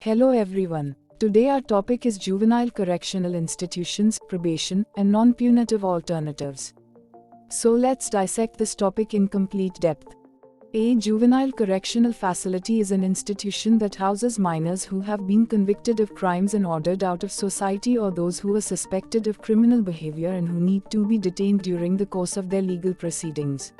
Hello everyone. Today our topic is juvenile correctional institutions, probation, and non-punitive alternatives. So let's dissect this topic in complete depth. A juvenile correctional facility is an institution that houses minors who have been convicted of crimes and ordered out of society, or those who are suspected of criminal behavior and who need to be detained during the course of their legal proceedings.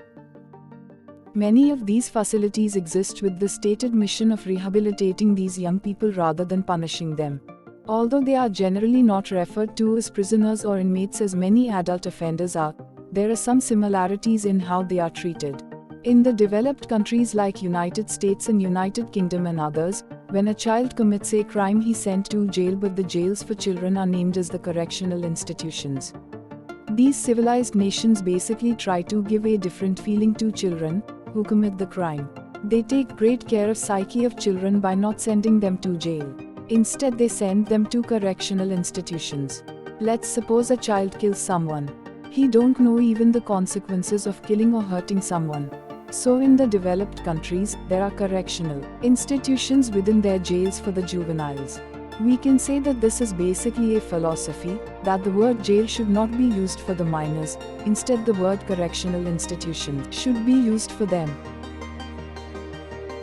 Many of these facilities exist with the stated mission of rehabilitating these young people rather than punishing them. Although they are generally not referred to as prisoners or inmates as many adult offenders are, there are some similarities in how they are treated. In the developed countries like United States and United Kingdom and others, when a child commits a crime he is sent to jail, but the jails for children are named as the correctional institutions. These civilized nations basically try to give a different feeling to children who commit the crime. They take great care of psyche of children by not sending them to jail. Instead, they send them to correctional institutions. Let's suppose a child kills someone. He don't know even the consequences of killing or hurting someone. So in the developed countries, there are correctional institutions within their jails for the juveniles. We can say that this is basically a philosophy, that the word jail should not be used for the minors, instead the word correctional institution should be used for them.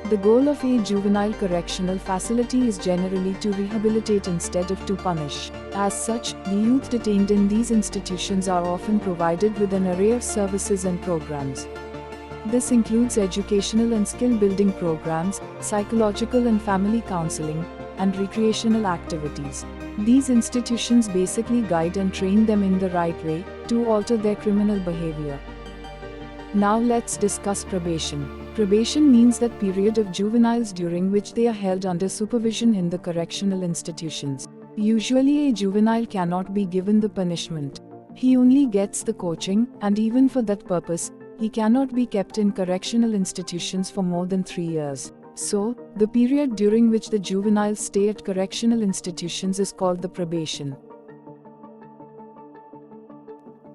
The goal of a juvenile correctional facility is generally to rehabilitate instead of to punish. As such, the youth detained in these institutions are often provided with an array of services and programs. This includes educational and skill-building programs, psychological and family counseling, and recreational activities. These institutions basically guide and train them in the right way to alter their criminal behavior. Now let's discuss probation. Probation means that period of juveniles during which they are held under supervision in the correctional institutions. Usually a juvenile cannot be given the punishment. He only gets the coaching, and even for that purpose, he cannot be kept in correctional institutions for more than 3 years. So, the period during which the juveniles stay at correctional institutions is called the probation.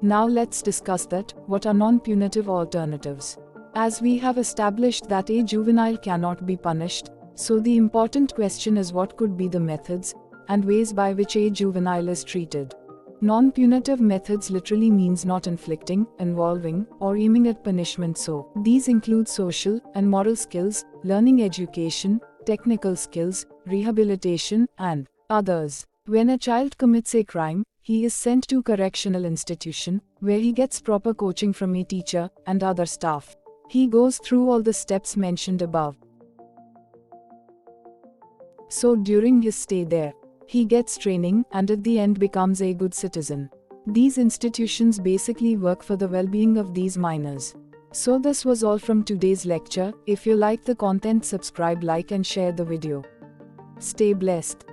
Now let's discuss that, what are non-punitive alternatives. As we have established that a juvenile cannot be punished, so the important question is what could be the methods and ways by which a juvenile is treated. Non-punitive methods literally means not inflicting, involving, or aiming at punishment, so these include social and moral skills, learning education, technical skills, rehabilitation, and others. When a child commits a crime, he is sent to correctional institution, where he gets proper coaching from a teacher and other staff. He goes through all the steps mentioned above. So during his stay there, he gets training and at the end becomes a good citizen. These institutions basically work for the well-being of these minors. So this was all from today's lecture. If you like the content, subscribe, like and share the video. Stay blessed.